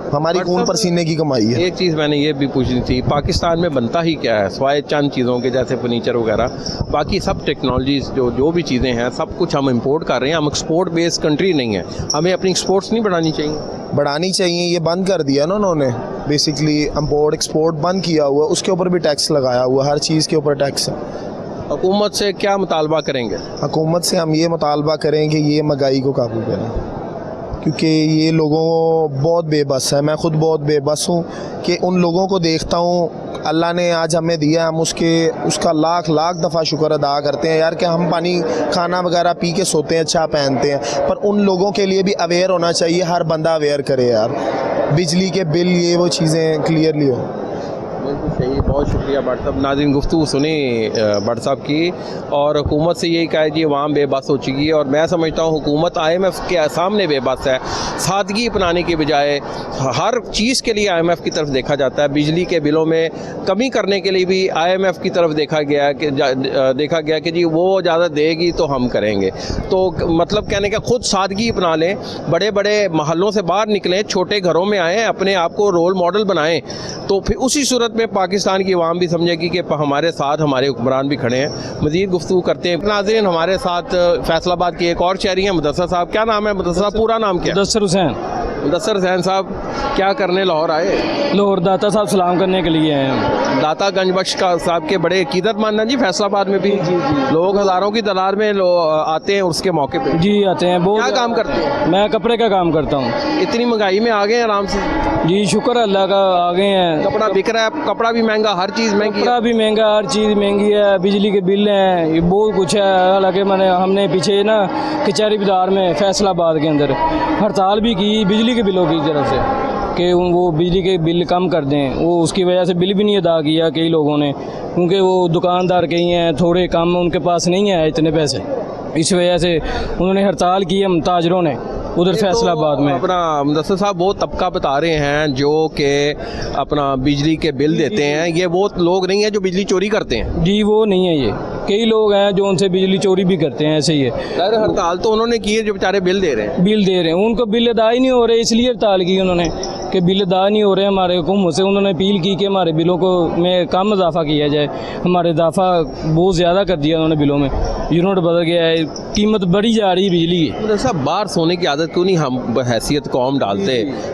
हमारी खून पसीने की कमाई है। एक चीज़ मैंने ये भी पूछनी थी, पाकिस्तान में बनता ही क्या है स्वाय चंद चीज़ों के, जैसे फर्नीचर वगैरह, बाकी सब टेक्नोलॉजीज़ जो भी चीज़ें हैं सब कुछ हम इंपोर्ट कर रहे हैं। हम एक्सपोर्ट बेस्ड कंट्री नहीं है, हमें अपनी एक्सपोर्ट्स नहीं बढ़ानी चाहिए? बढ़ानी चाहिए। ये बंद कर दिया ना उन्होंने, बेसिकली इंपोर्ट एक्सपोर्ट बंद किया हुआ, उसके ऊपर भी टैक्स लगाया हुआ, हर चीज़ के ऊपर टैक्स है। हुकूमत से क्या मुतालबा करेंगे? हुकूमत से हम ये मुतालबा करें कि ये महंगाई को काबू करें। क्योंकि ये लोगों बहुत बेबस है। मैं ख़ुद बहुत बेबस हूँ कि उन लोगों को देखता हूँ, अल्लाह ने आज हमें दिया, हम उसका लाख लाख दफ़ा शुक्र अदा करते हैं यार कि हम पानी खाना वगैरह पी के सोते हैं, अच्छा पहनते हैं। पर उन लोगों के लिए भी अवेयर होना चाहिए, हर बंदा अवेयर करे यार, बिजली के बिल ये वो चीज़ें क्लियरली हो। बिल्कुल सही, बहुत शुक्रिया भट्ट साहब। नाज़रीन गुफ्तगू सुनी भट्ट साहब की, और हुकूमत से यही कहा कि अवाम बेबस हो चुकी है, और मैं समझता हूँ हुकूमत IMF के सामने बेबस है। सादगी अपनाने के बजाय हर चीज़ के लिए IMF की तरफ देखा जाता है। बिजली के बिलों में कमी करने के लिए भी IMF की तरफ देखा गया कि जी वो ज़्यादा देगी तो हम करेंगे। तो मतलब कहने का खुद सादगी अपना लें, बड़े बड़े महलों से बाहर निकलें, छोटे घरों में आएँ, अपने आप को रोल मॉडल बनाएँ, तो फिर उसी सूरत में पाकिस्तान की आवाम भी समझेगी कि हमारे साथ हमारे हुक्मरान भी खड़े हैं। मज़ीद गुफ्तगू करते हैं। नाज़रीन हमारे साथ फैसलाबाद के एक और शहरी हैं, मुदस्सर साहब। क्या नाम है मुदस्सर साहब, पूरा नाम क्या है? मुदस्सर हुसैन। मुदस्सर हुसैन साहब क्या करने लाहौर आए? लाहौर दाता साहब सलाम करने के लिए आए हैं। दाता गंज बख्श का साहब के बड़े कीदतमंद हैं जी, फैसलाबाद में भी लोग हज़ारों की तादाद में आते हैं उसके मौके पे। जी आते हैं। बहुत क्या काम करते हैं? मैं कपड़े का काम करता हूँ। इतनी महंगाई में आ गए हैं आराम से? जी शुक्र अल्लाह का, आ गए हैं। कपड़ा बिक रहा है, कपड़ा भी महंगा, हर चीज़ महंगी है। कपड़ा भी महंगा, हर चीज़ महंगी है, बिजली के बिल हैं, ये बहुत कुछ है। हालांकि हमने पीछे ना कचहरी बाजार में फैसलाबाद के अंदर हड़ताल भी की बिजली के बिलों की तरफ से कि वो बिजली के बिल कम कर दें। वो उसकी वजह से बिल भी नहीं अदा किया कई लोगों ने, क्योंकि वो दुकानदार कई हैं, थोड़े कम उनके पास नहीं है इतने पैसे, इस वजह से उन्होंने हड़ताल की हम ताजरों ने उधर फैसलाबाद में। अपना मुदस्सर साहब वो तबका बता रहे हैं जो कि अपना बिजली के बिल देते हैं, ये वो लोग नहीं हैं जो बिजली चोरी करते हैं? जी वो नहीं है, ये कई लोग हैं जो उनसे बिजली चोरी भी करते हैं, ऐसे ही है। अरे हड़ताल तो उन्होंने की है जो बेचारे बिल दे रहे हैं। बिल दे रहे हैं, उनको बिल अदा ही नहीं हो रहे, इसलिए हड़ताल की उन्होंने कि बिल अदा नहीं हो रहे हमारे हुकूमत से। उन्होंने अपील की कि हमारे बिलों को में कम इजाफा किया जाए। हमारे इजाफा बहुत ज़्यादा कर दिया उन्होंने बिलों में, यूनिट बदल गया है, कीमत बढ़ी जा रही है बिजली की। मुदस्सर साहब बाहर सोने की आदत क्यों नहीं हम हैसियत कौम डालते?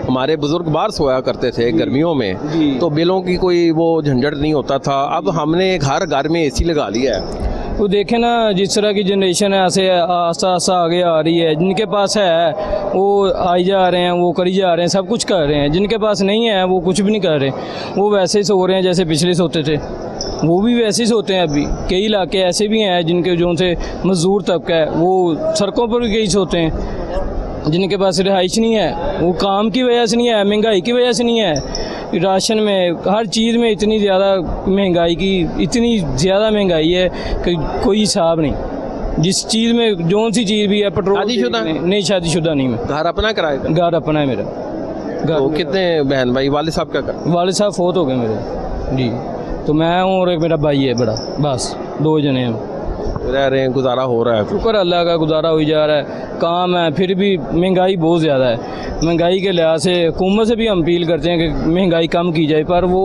हमारे बुजुर्ग बाहर सोया करते थे गर्मियों में, तो बिलों की कोई वो झंझट नहीं होता था। अब हमने घर में AC लगा लिया है। वो देखें ना, जिस तरह की जनरेशन है ऐसे आस्ता आस्ता आगे आ रही है। जिनके पास है वो आई जा रहे हैं, वो करी जा रहे हैं, सब कुछ कर रहे हैं। जिनके पास नहीं है वो कुछ भी नहीं कर रहे, वो वैसे ही सो रहे हैं जैसे पिछले सोते थे, वो भी वैसे ही सोते हैं अभी। कई इलाके ऐसे भी हैं जिनके जो उनसे मजदूर तबका है वो सड़कों पर भी कई सोते हैं। जिनके पास रिहाइश नहीं है वो काम की वजह से नहीं है, महंगाई की वजह से नहीं है। राशन में हर चीज़ में इतनी ज़्यादा महंगाई की, इतनी ज़्यादा महंगाई है कि कोई हिसाब नहीं। जिस चीज़ में जो सी चीज़ भी है, पेट्रोल शादीशुदा? नहीं शादीशुदा नहीं। मैं घर अपना किराए का? घर अपना है मेरा। तो कितने बहन भाई? वालिद साहब क्या करते? वालिद साहब फोत हो गए मेरे जी, तो मैं हूँ और एक मेरा भाई है बड़ा, बस 2 जने हैं। रह रहे हैं, गुजारा हो रहा है? शुक्र अल्लाह का, गुजारा हो जा रहा है। काम है, फिर भी महंगाई बहुत ज़्यादा है। महंगाई के लिहाज से हुकूमत से भी हम अपील करते हैं कि महंगाई कम की जाए, पर वो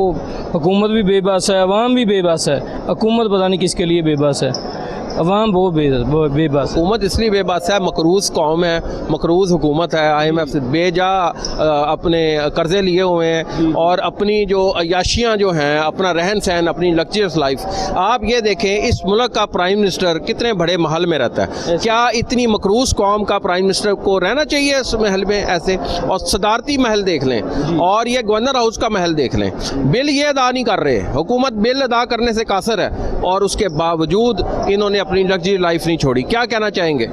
हुकूमत भी बेबस है, अवाम भी बेबस है। हुकूमत पता नहीं किसके लिए बेबस है, अवाम बहुत बेबस। हुकूमत इसलिए बेबस है, मकरूज़ कौम है, मकरूज़ हुकूमत है। IMF से बेजा अपने कर्ज़े लिए हुए हैं, और अपनी जो अयाशियाँ जो हैं, अपना रहन सहन, अपनी लग्जरियस लाइफ। आप ये देखें इस मुल्क का प्राइम मिनिस्टर कितने बड़े महल में रहता है। क्या इतनी मकरूज़ कौम का प्राइम मिनिस्टर को रहना चाहिए इस महल में ऐसे? और सदारती महल देख लें, और ये गवर्नर हाउस का महल देख लें, बिल ये अदा नहीं कर रहे। हुकूमत बिल अदा करने से कासर है, और उसके बावजूद इन्होंने अपनी लग्जरी लाइफ नहीं छोड़ी। क्या कहना चाहेंगे?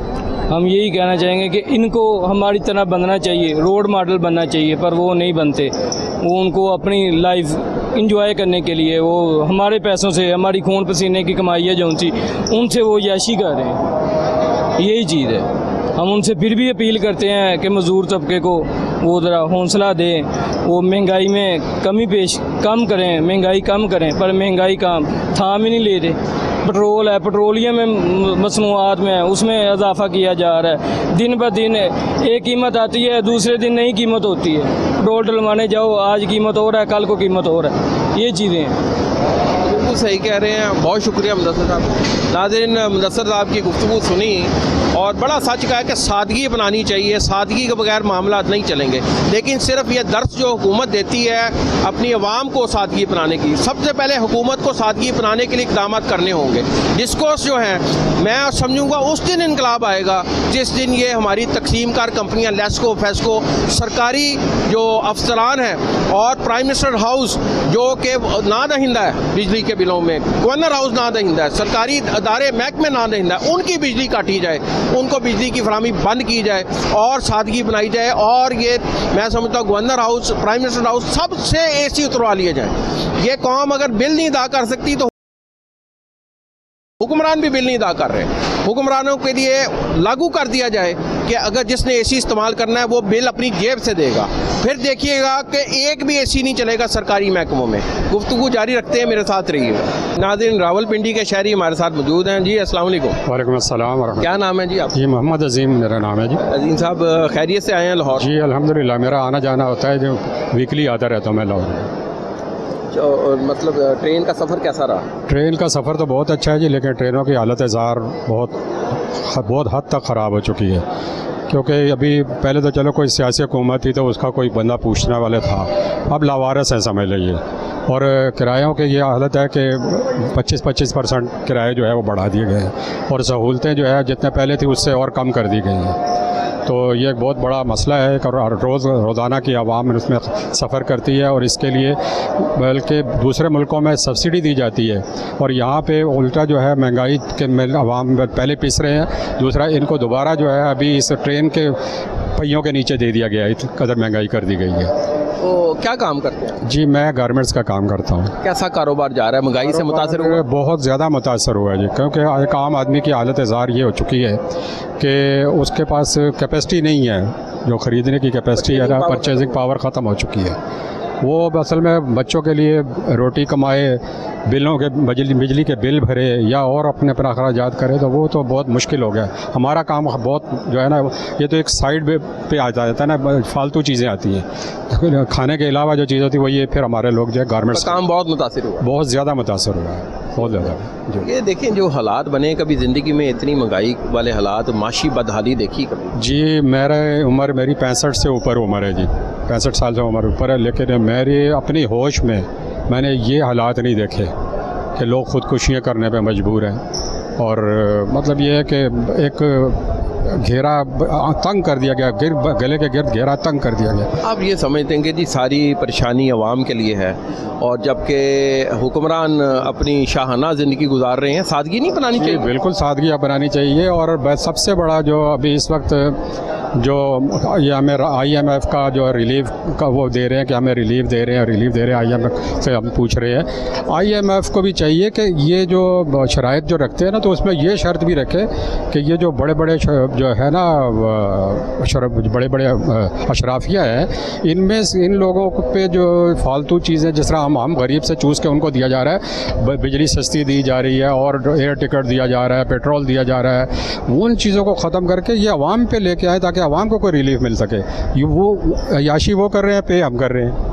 हम यही कहना चाहेंगे कि इनको हमारी तरह बनना चाहिए, रोड मॉडल बनना चाहिए, पर वो नहीं बनते। वो उनको अपनी लाइफ इंजॉय करने के लिए वो हमारे पैसों से, हमारी खून पसीने की कमाई है जो उनसे वो याशी कर रहे हैं। यही चीज़ है। हम उनसे फिर भी अपील करते हैं कि मज़दूर तबके को वो ज़रा हौसला दें, वो महंगाई में कम करें, महंगाई कम करें, पर महंगाई का थाम ही नहीं ले रहे। पेट्रोल है, पेट्रोलियम में मसनूआत में उसमें इजाफा किया जा रहा है। दिन ब दिन एक कीमत आती है, दूसरे दिन नई कीमत होती है। पेट्रोल डलवाने जाओ, आज कीमत हो रहा है, कल को कीमत हो रहा है। ये चीज़ें हैं। बिल्कुल सही कह रहे हैं। बहुत शुक्रिया मुदस्सर साहब। नाज़रीन मुदस्सर साहब की गुफ्तगू सुनी और बड़ा सच कहा है कि सादगी अपनानी चाहिए, सादगी के बगैर मामला नहीं चलेंगे। लेकिन सिर्फ ये दर्स जो हुकूमत देती है अपनी आवाम को सादगी अपनाने की, सबसे पहले हुकूमत को सादगी अपनाने के लिए इक़दाम करने होंगे। डिस्कोर्स जो है मैं समझूंगा उस दिन इनकलाब आएगा जिस दिन ये हमारी तकसीमकार कंपनियां लेस्को फेस्को, सरकारी जो अफसरान हैं और प्राइम मिनिस्टर हाउस जो कि ना दहिंदा है बिजली के बिलों में, गवर्नर हाउस ना दहिंदा है, सरकारी अदारे महकमे ना दहिंदा है, उनकी बिजली काटी जाए, उनको बिजली की फराहमी बंद की जाए और सादगी बनाई जाए। और ये मैं समझता हूँ governor house, prime minister house, सबसे AC उतरवा लिए जाए। ये कौम अगर बिल नहीं अदा कर सकती तो हुक्मरान भी बिल नहीं अदा कर रहे, हुक्मरानों के लिए लागू कर दिया जाए कि अगर जिसने AC इस्तेमाल करना है वो बिल अपनी जेब से देगा। फिर देखिएगा कि एक भी AC नहीं चलेगा सरकारी महकमों में। गुफ्तगू जारी रखते हैं, मेरे साथ रहिएगा। नाज़रीन, रावलपिंडी के शहरी हमारे साथ मौजूद हैं। जी अस्सलाम वालेकुम। वालेकुम अस्सलाम वरहमतुल्लाह। क्या नाम है जी आप? जी मोहम्मद अजीम मेरा नाम है जी। अजीम साहब खैरियत से आए हैं लाहौर? जी अल्हम्दुलिल्लाह, मेरा आना जाना होता है, जो वीकली आता रहता हूँ मैं लाहौर। मतलब ट्रेन का सफ़र कैसा रहा? ट्रेन का सफ़र तो बहुत अच्छा है जी, लेकिन ट्रेनों की हालत ज़ार बहुत हद तक ख़राब हो चुकी है। क्योंकि अभी पहले तो चलो कोई सियासी हुकूमत थी तो उसका कोई बंदा पूछने वाला था, अब लावारिस है समझ लीजिए। और किरायों की ये हालत है कि 25% किराए जो है वो बढ़ा दिए गए हैं और सहूलतें जो है जितने पहले थी उससे और कम कर दी गई हैं। तो ये एक बहुत बड़ा मसला है कि रोज़ाना की आवाम उसमें सफ़र करती है और इसके लिए बल्कि दूसरे मुल्कों में सब्सिडी दी जाती है और यहाँ पे उल्टा जो है महंगाई के में आवाम पहले पिस रहे हैं। दूसरा इनको दोबारा जो है अभी इस ट्रेन के पहियों के नीचे दे दिया गया है, इतनी कदर महंगाई कर दी गई है। तो क्या काम करते हैं? जी मैं गारमेंट्स का काम करता हूँ। कैसा कारोबार जा रहा है? महंगाई से मुतासर हुआ? बहुत ज़्यादा मुतासर हुआ है जी, क्योंकि एक आम आदमी की हालत ज़ार ये हो चुकी है कि उसके पास कैपेसिटी नहीं है, जो ख़रीदने की कैपेसिटी है ना, परचेजिंग पावर ख़त्म हो चुकी है। वो असल में बच्चों के लिए रोटी कमाए, बिलों के बिजली के बिल भरे या और अपने अखराजात करे, तो वो तो बहुत मुश्किल हो गया। हमारा काम बहुत जो है ना, ये तो एक साइड पे आ जाता है ना, फालतू चीज़ें आती हैं। खाने के अलावा जो चीज़ होती है वही है। फिर हमारे लोग जो है गारमेंट्स काम बहुत मुतासिर हुआ, बहुत ज़्यादा मुतासर हुआ है, बहुत ज़्यादा जी। ये देखें जो हालात बने, कभी ज़िंदगी में इतनी महंगाई वाले हालात, माशी बदहाली देखी कभी? जी मेरी 65 से ऊपर उम्र है जी, 65 साल से उम्र ऊपर है, लेकिन मेरी अपनी होश में मैंने ये हालात नहीं देखे कि लोग ख़ुदकुशियाँ करने पे मजबूर हैं। और मतलब ये है कि एक घेरा तंग कर दिया गया, गले के गिर्द घेरा तंग कर दिया गया। आप ये समझते हैं कि जी सारी परेशानी आवाम के लिए है और जबकि हुक्मरान अपनी शाहाना ज़िंदगी गुजार रहे हैं, सादगी नहीं अपनानी चाहिए? बिल्कुल सादगी अपनानी चाहिए। और सबसे बड़ा जो अभी इस वक्त जो ये हमें IMF का जो रिलीफ का वो दे रहे हैं कि हमें रिलीफ दे रहे हैं IMF से हम पूछ रहे हैं। IMF को भी चाहिए कि ये जो शराइत जो रखते हैं ना, तो उसमें ये शर्त भी रखे कि ये जो बड़े बड़े जो है ना बड़े बड़े अशराफिया है, इनमें इन लोगों पे जो फालतू चीज़ें जिस तरह हम गरीब से चूस के उनको दिया जा रहा है, बिजली सस्ती दी जा रही है और एयर टिकट दिया जा रहा है, पेट्रोल दिया जा रहा है, उन चीज़ों को ख़त्म करके ये आवाम पे लेके आए ताकि आवाम को कोई रिलीफ मिल सके। ये वो याशी वो कर रहे हैं, पे हम कर रहे हैं।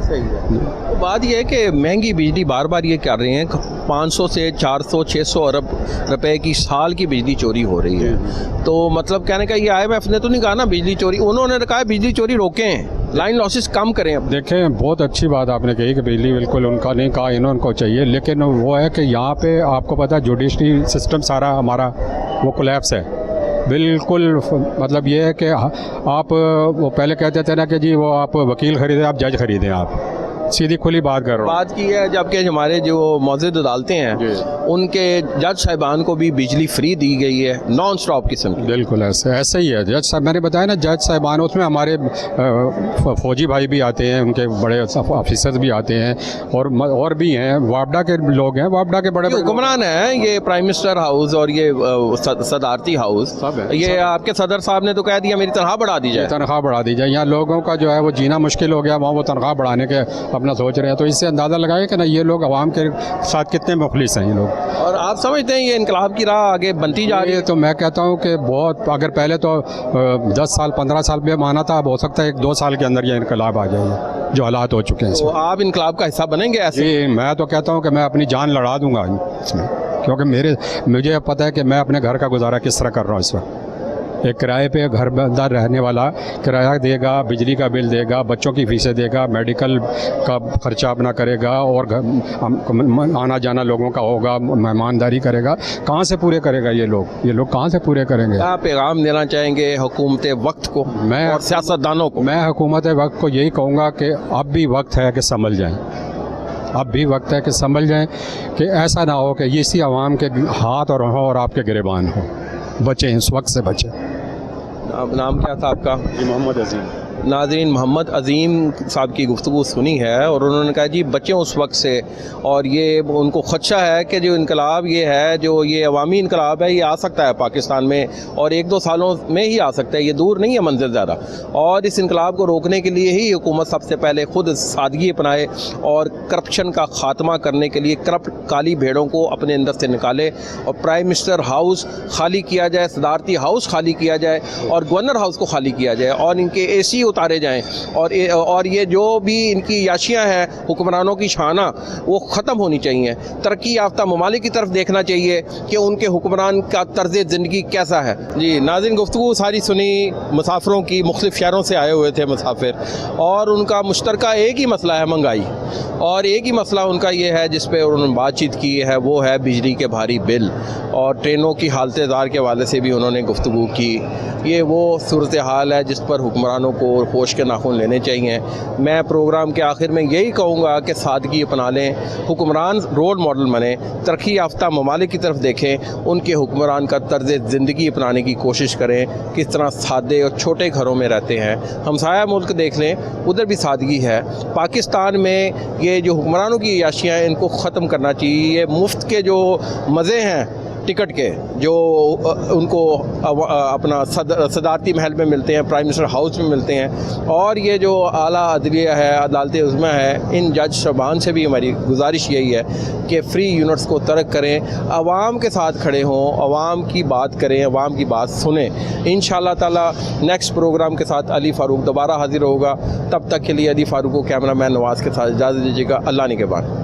सही है। तो बात यह है कि महंगी बिजली बार बार ये कर रहे हैं, 500 से 400 600 अरब रुपए की साल की बिजली चोरी हो रही है। तो मतलब कहने का ये IMF ने तो नहीं कहा ना बिजली चोरी, उन्होंने कहा है बिजली चोरी रोकें, लाइन लॉसेस कम करें। अब देखें, बहुत अच्छी बात आपने कही कि बिजली बिल्कुल उनका नहीं कहा, इनको चाहिए, लेकिन वो है कि यहाँ पे आपको पता है जुडिशरी सिस्टम सारा हमारा वो कोलैप्स है बिल्कुल। मतलब ये है कि आप वो पहले कहते थे ना कि जी वो आप वकील खरीदें, आप जज खरीदें, आप सीधी खुली बात कर रहा हूँ। बात की है जबकि हमारे जो मौजूद अदालतें हैं उनके जज साहिबान को भी बिजली फ्री दी गई है, नॉन स्टॉप किस्म की। बिल्कुल ऐसे ही है। जज साहब मैंने बताया ना, जज साहिबान, उसमें हमारे फौजी भाई भी आते हैं, उनके बड़े ऑफिसर्स भी आते हैं और भी हैं, वापडा के लोग हैं, वापडा के बड़े हुक्मरान हैं। ये प्राइम मिनिस्टर हाउस और ये सदारती हाउस, ये आपके सदर साहब ने तो कह दिया मेरी तनख्वाह बढ़ा दी जाए, तनख्वाह बढ़ा दी जाए। यहाँ लोगों का जो है वो जीना मुश्किल हो गया, वहाँ वो तनख्वाह बढ़ाने के अपना सोच रहे हैं। तो इससे अंदाज़ा लगाए कि ना ये लोग आवाम के साथ कितने मुखलिस हैं ये लोग। और आप समझते हैं ये इनकलाब की राह आगे बनती जा रही है? तो मैं कहता हूँ कि बहुत, अगर पहले तो 10 साल 15 साल में माना था, अब हो सकता है 1-2 साल के अंदर ये इनकलाब आ जाए, जो हालात हो चुके हैं। तो आप इनकलाब का हिस्सा बनेंगे ऐसे? जी मैं तो कहता हूँ कि मैं अपनी जान लड़ा दूंगा इसमें। क्योंकि मुझे पता है कि मैं अपने घर का गुजारा किस तरह कर रहा हूँ इस वक्त। एक किराए पे घरदार रहने वाला किराया देगा, बिजली का बिल देगा, बच्चों की फीसें देगा, मेडिकल का खर्चा अपना करेगा और आना जाना लोगों का होगा, मेहमानदारी करेगा। कहाँ से पूरे करेगा ये लोग कहाँ से पूरे करेंगे? क्या पैगाम देना चाहेंगे हुकूमत वक्त को और सियासतदानों को? मैं हुकूमत वक्त को यही कहूँगा कि अब भी वक्त है कि संभल जाएँ, अब भी वक्त है कि संभल जाएँ, कि ऐसा ना हो कि इसी आवाम के हाथ और आपके गिरबान हो। बचें, इस वक्त से बचें। नाम क्या था आपका? जी, मोहम्मद अजीम। नाज़रीन, मोहम्मद अज़ीम साहब की गुफ्तगू सुनी है और उन्होंने कहा जी बच्चें उस वक्त से, और ये उनको ख़दशा है कि जो इनकलाब ये है, जो ये अवामी इनकलाब है, ये आ सकता है पाकिस्तान में और 1-2 सालों में ही आ सकता है, ये दूर नहीं है मंजिल ज़्यादा। और इस इनकलाब को रोकने के लिए ही हुकूमत सबसे पहले ख़ुद सादगी अपनाए और करप्शन का ख़ात्मा करने के लिए करप्ट काली भेड़ों को अपने अंदर से निकाले और प्राइम मिनिस्टर हाउस खाली किया जाए, सदारती हाउस खाली किया जाए और गवर्नर हाउस को खाली किया जाए और इनके AC उतारे जाएं और ये जो भी इनकी याशियाँ हैं हुक्मरानों की शाना, वो ख़त्म होनी चाहिए। तरक्की याफ्ता ममालिक की तरफ देखना चाहिए कि उनके हुक्मरान का तर्ज़ ज़िंदगी कैसा है। जी नाज़रीन, गुफ्तगू सारी सुनी मुसाफिरों की, मुख्तलिफ़ शहरों से आए हुए थे मुसाफिर, और उनका मुश्तरका एक ही मसला है महंगाई, और एक ही मसला उनका ये है जिस पर उन्होंने बातचीत की है, वो है बिजली के भारी बिल, और ट्रेनों की हालत ज़ार के हवाले से भी उन्होंने गुफ्तगू की। ये वो सूरत हाल है जिस पर हुक्मरानों को होश के नाखून लेने चाहिए। मैं प्रोग्राम के आखिर में यही कहूँगा कि सादगी अपना लें, हुक्मरान रोल मॉडल बने, तरक्की याफ्ता ममालिक की तरफ देखें, उनके हुक्मरान का तर्ज़ ज़िंदगी अपनाने की कोशिश करें, किस तरह सादे और छोटे घरों में रहते हैं। हमसाया मुल्क देख लें, उधर भी सादगी है। पाकिस्तान में ये जो हुक्मरानों की याशियाँ हैं, इनको ख़त्म करना चाहिए। ये मुफ्त के जो मज़े हैं टिकट के, जो उनको अपना सदारती महल में मिलते हैं, प्राइम मिनिस्टर हाउस में मिलते हैं, और ये जो आला अदलिया है, अदालत उज़्मा है, इन जज शबान से भी हमारी गुजारिश यही है कि फ़्री यूनिट्स को तर्क करें, आवाम के साथ खड़े हों, आवाम की बात करें, आवाम की बात सुनें। इंशाअल्लाह ताला नेक्स्ट प्रोग्राम के साथ अली फ़ारूक दोबारा हाजिर होगा। तब तक के लिए अली फ़ारूक को कैमरा मैन नवाज़ के साथ इजाज़त दीजिएगा। अल्लाह निगहबान।